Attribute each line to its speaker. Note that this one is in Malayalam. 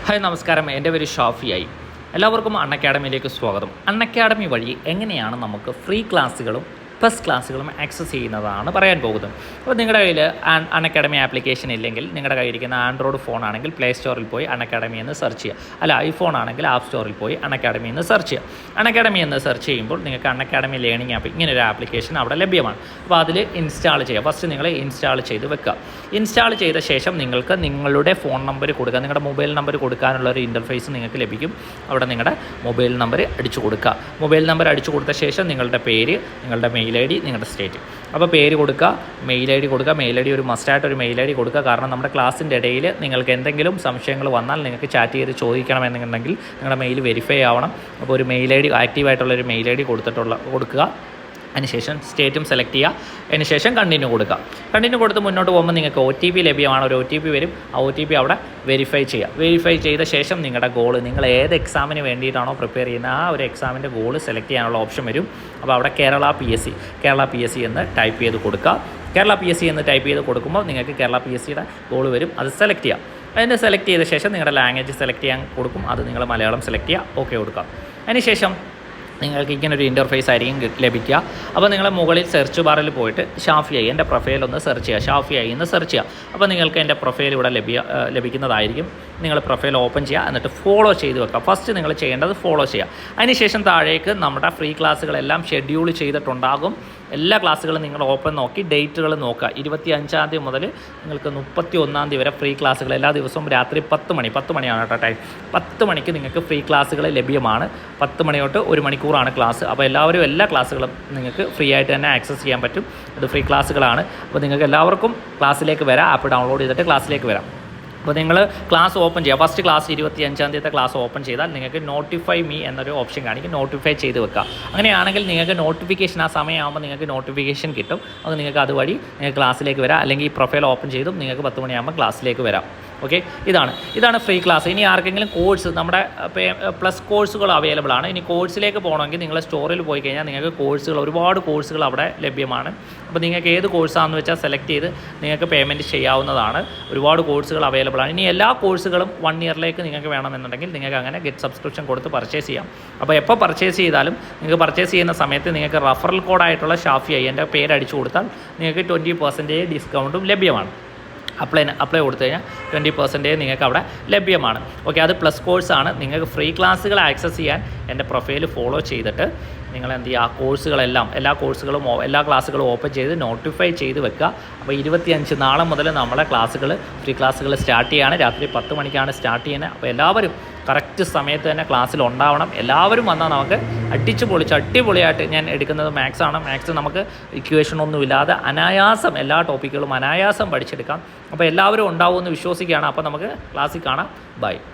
Speaker 1: ഹായ് നമസ്കാരം, എൻ്റെ പേര് ഷാഫിയായി. എല്ലാവർക്കും അൺഅക്കാഡമിയിലേക്ക് സ്വാഗതം. അൺഅക്കാഡമി വഴി എങ്ങനെയാണ് നമുക്ക് ഫ്രീ ക്ലാസ്സുകളും പ്ലസ് ക്ലാസ്സുകളും ആക്സസ് ചെയ്യുന്നതാണ് പറയാൻ പോകുന്നത്. അപ്പോൾ നിങ്ങളുടെ കയ്യിൽ അൺഅക്കാഡമി ആപ്ലിക്കേഷൻ ഇല്ലെങ്കിൽ നിങ്ങളുടെ കയ്യിരിക്കുന്ന ആൻഡ്രോയിഡ് ഫോൺ ആണെങ്കിൽ പ്ലേ സ്റ്റോറിൽ പോയി അൺഅക്കാഡമി എന്ന് സെർച്ച് ചെയ്യുക. അല്ല, ഐഫോൺ ആണെങ്കിൽ ആപ്പ് സ്റ്റോറിൽ പോയി അൺഅക്കാഡമി എന്ന് സെർച്ച് ചെയ്യുക. അൺഅക്കാഡമി എന്ന് സെർച്ച് ചെയ്യുമ്പോൾ നിങ്ങൾക്ക് അൺഅക്കാഡമി ലേണിംഗ് ആപ്പ് ഇങ്ങനൊരു ആപ്ലിക്കേഷൻ അവിടെ ലഭ്യമാണ്. അപ്പോൾ അതിൽ ഇൻസ്റ്റാൾ ചെയ്യുക. ഫസ്റ്റ് നിങ്ങൾ ഇൻസ്റ്റാൾ ചെയ്ത് വെക്കുക. ഇൻസ്റ്റാൾ ചെയ്ത ശേഷം നിങ്ങൾക്ക് നിങ്ങളുടെ ഫോൺ നമ്പർ കൊടുക്കുക. നിങ്ങളുടെ മൊബൈൽ നമ്പർ കൊടുക്കാനുള്ള ഒരു ഇൻ്റർഫേസ് നിങ്ങൾക്ക് ലഭിക്കും. അവിടെ നിങ്ങളുടെ മൊബൈൽ നമ്പർ അടിച്ചു കൊടുക്കുക. മൊബൈൽ നമ്പർ അടിച്ചു കൊടുത്ത ശേഷം നിങ്ങളുടെ പേര്, നിങ്ങളുടെ മെയിൽ ഐ ഡി, നിങ്ങളുടെ സ്റ്റേറ്റ്. അപ്പോൾ പേര് കൊടുക്കുക, മെയിൽ ഐ ഡി കൊടുക്കുക. മെയിൽ ഐ ഡി ഒരു മസ്റ്റായിട്ട് ഒരു മെയിൽ ഐ ഡി കൊടുക്കുക. കാരണം നമ്മുടെ ക്ലാസ്സിൻ്റെ ഇടയിൽ നിങ്ങൾക്ക് എന്തെങ്കിലും സംശയങ്ങൾ വന്നാൽ നിങ്ങൾക്ക് ചാറ്റ് ചെയ്ത് ചോദിക്കണമെന്നുണ്ടെങ്കിൽ നിങ്ങളുടെ മെയിൽ വെരിഫൈ ആവണം. അപ്പോൾ ഒരു മെയിൽ ഐ ഡി, ആക്റ്റീവായിട്ടുള്ളൊരു മെയിൽ ഐ ഡി കൊടുക്കുക. അതിനുശേഷം സ്റ്റേറ്റും സെലക്ട് ചെയ്യുക. അതിനുശേഷം കണ്ടിന്യൂ കൊടുക്കുക. കണ്ടിന്യൂ കൊടുത്ത് മുന്നോട്ട് പോകുമ്പോൾ നിങ്ങൾക്ക് OTP ലഭ്യമാണ്. ഒരു OTP വരും. ആ OTP അവിടെ വെരിഫൈ ചെയ്യുക. വെരിഫൈ ചെയ്ത ശേഷം നിങ്ങളുടെ ഗോൾ, നിങ്ങൾ ഏത് എക്സാമിന് വേണ്ടിയിട്ടാണോ പ്രിപ്പയർ ചെയ്യുന്നത് ആ ഒരു എക്സാമിൻ്റെ ഗോൾ സെലക്ട് ചെയ്യാനുള്ള ഓപ്ഷൻ വരും. അപ്പോൾ അവിടെ കേരള PSC എന്ന് ടൈപ്പ് ചെയ്ത് കൊടുക്കുക. കേരള PSC എന്ന് ടൈപ്പ് ചെയ്ത് കൊടുക്കുമ്പോൾ നിങ്ങൾക്ക് കേരള PSCയുടെ ഗോൾ വരും. അത് സെലക്ട് ചെയ്യുക. അതിന് സെലക്ട് ചെയ്ത ശേഷം നിങ്ങളുടെ ലാംഗ്വേജ് സെലക്ട് ചെയ്യാൻ കൊടുക്കും. അത് നിങ്ങൾ മലയാളം സെലക്ട് ചെയ്യുക. ഓക്കെ കൊടുക്കുക. അതിനുശേഷം നിങ്ങൾക്ക് ഇങ്ങനൊരു ഇൻ്റർഫേസ് ആയിരിക്കും ലഭിക്കുക. അപ്പോൾ നിങ്ങൾ മുകളിൽ സെർച്ച് ബാറിൽ പോയിട്ട് ഷാഫിയായി, എൻ്റെ പ്രൊഫൈൽ ഒന്ന് സെർച്ച് ചെയ്യുക. ഷാഫിയായി എന്ന് സെർച്ച് ചെയ്യുക. അപ്പോൾ നിങ്ങൾക്ക് എൻ്റെ പ്രൊഫൈൽ ഇവിടെ ലഭിക്കുന്നതായിരിക്കും. നിങ്ങൾ പ്രൊഫൈൽ ഓപ്പൺ ചെയ്യുക. എന്നിട്ട് ഫോളോ ചെയ്ത് വെക്കുക. ഫസ്റ്റ് നിങ്ങൾ ചെയ്യേണ്ടത് ഫോളോ ചെയ്യുക. അതിനുശേഷം താഴേക്ക് നമ്മുടെ ഫ്രീ ക്ലാസ്സുകളെല്ലാം ഷെഡ്യൂൾ ചെയ്തിട്ടുണ്ടാകും. എല്ലാ ക്ലാസ്സുകളും നിങ്ങൾ ഓപ്പൺ നോക്കി ഡേറ്റുകൾ നോക്കുക. 25-ാം തീയതി മുതൽ നിങ്ങൾക്ക് 31-ാം തീയതി വരെ ഫ്രീ ക്ലാസ്സുകൾ എല്ലാ ദിവസവും രാത്രി 10 മണിയാണ് കേട്ടോ ടൈം. 10 മണിക്ക് നിങ്ങൾക്ക് ഫ്രീ ക്ലാസ്സുകൾ ലഭ്യമാണ്. 10 മണി തൊട്ട് 1 മണിക്കൂറാണ് ക്ലാസ്. അപ്പോൾ എല്ലാവരും എല്ലാ ക്ലാസ്സുകളും നിങ്ങൾക്ക് ഫ്രീ ആയിട്ട് തന്നെ ആക്സസ് ചെയ്യാൻ പറ്റും. ഇത് ഫ്രീ ക്ലാസ്സുകളാണ്. അപ്പോൾ നിങ്ങൾക്ക് എല്ലാവർക്കും ക്ലാസ്സിലേക്ക് വരാം. ആപ്പ് ഡൗൺലോഡ് ചെയ്തിട്ട് ക്ലാസ്സിലേക്ക് വരാം. അപ്പോൾ നിങ്ങൾ ക്ലാസ് ഓപ്പൺ ചെയ്യുക. ഫസ്റ്റ് ക്ലാസ് 25-ാം തീയതി ക്ലാസ് ഓപ്പൺ ചെയ്താൽ നിങ്ങൾക്ക് നോട്ടിഫൈ മീ എന്നൊരു ഓപ്ഷൻ കാണിക്കും. നോട്ടിഫൈ ചെയ്ത് വെക്കുക. അങ്ങനെയാണെങ്കിൽ നിങ്ങൾക്ക് നോട്ടിഫിക്കേഷൻ ആ സമയമാകുമ്പോൾ നിങ്ങൾക്ക് നോട്ടിഫിക്കേഷൻ കിട്ടും. അത് നിങ്ങൾക്ക് അതുവഴി നിങ്ങൾക്ക് ക്ലാസ്സിലേക്ക് വരാം. അല്ലെങ്കിൽ പ്രൊഫൈൽ ഓപ്പൺ ചെയ്തും നിങ്ങൾക്ക് 10 മണിയാകുമ്പോൾ ക്ലാസ്സിലേക്ക് വരാം. ഓക്കെ, ഇതാണ് ഫ്രീ ക്ലാസ്. ഇനി ആർക്കെങ്കിലും കോഴ്സ്, നമ്മുടെ പ്ലസ് കോഴ്സുകൾ അവൈലബിൾ ആണ്. ഇനി കോഴ്സിലേക്ക് പോകണമെങ്കിൽ നിങ്ങൾ സ്റ്റോറിൽ പോയി കഴിഞ്ഞാൽ നിങ്ങൾക്ക് ഒരുപാട് കോഴ്സുകൾ അവിടെ ലഭ്യമാണ്. അപ്പോൾ നിങ്ങൾക്ക് ഏത് കോഴ്സാണെന്ന് വെച്ചാൽ സെലക്ട് ചെയ്ത് നിങ്ങൾക്ക് പേയ്മെൻറ്റ് ചെയ്യാവുന്നതാണ്. ഒരുപാട് കോഴ്സുകൾ അവൈലബിൾ ആണ്. ഇനി എല്ലാ കോഴ്സുകളും 1 ഇയറിലേക്ക് നിങ്ങൾക്ക് വേണമെന്നുണ്ടെങ്കിൽ നിങ്ങൾക്ക് അങ്ങനെ ഗെറ്റ് സബ്സ്ക്രിപ്ഷൻ കൊടുത്ത് പർച്ചേസ് ചെയ്യാം. അപ്പോൾ എപ്പോൾ പർച്ചേസ് ചെയ്താലും നിങ്ങൾക്ക് പർച്ചേസ് ചെയ്യുന്ന സമയത്ത് നിങ്ങൾക്ക് റഫറൽ കോഡായിട്ടുള്ള ഷാഫിയായി എൻ്റെ പേര് അടിച്ചു കൊടുത്താൽ നിങ്ങൾക്ക് 20% ഡിസ്കൗണ്ടും ലഭ്യമാണ്. അപ്ലൈ കൊടുത്തു കഴിഞ്ഞാൽ 20% നിങ്ങൾക്ക് അവിടെ ലഭ്യമാണ്. ഓക്കെ, അത് പ്ലസ് കോഴ്സാണ്. നിങ്ങൾക്ക് ഫ്രീ ക്ലാസ്സുകൾ ആക്സസ് ചെയ്യാൻ എൻ്റെ പ്രൊഫൈൽ ഫോളോ ചെയ്തിട്ട് നിങ്ങൾ എന്ത് ചെയ്യുക, എല്ലാ ക്ലാസ്സുകളും ഓപ്പൺ ചെയ്ത് നോട്ടിഫൈ ചെയ്ത് വെക്കുക. അപ്പോൾ 25 നാളെ മുതൽ നമ്മളെ ഫ്രീ ക്ലാസ്സുകൾ സ്റ്റാർട്ട് ചെയ്യാണ്. രാത്രി 10 മണിക്കാണ് സ്റ്റാർട്ട് ചെയ്യുന്നത്. അപ്പോൾ എല്ലാവരും കറക്റ്റ് സമയത്ത് തന്നെ ക്ലാസ്സിൽ ഉണ്ടാവണം. എല്ലാവരും വന്നാൽ നമുക്ക് അടിപൊളിയായിട്ട് ഞാൻ എടുക്കുന്നത് മാത്സ് നമുക്ക് ഇക്വേഷൻ ഒന്നുമില്ലാതെ അനായാസം എല്ലാ ടോപ്പിക്കുകളും അനായാസം പഠിച്ചെടുക്കാം. അപ്പോൾ എല്ലാവരും ഉണ്ടാവുമെന്ന് വിശ്വസിക്കുകയാണ്. അപ്പോൾ നമുക്ക് ക്ലാസ്സിൽ കാണാം. ബൈ.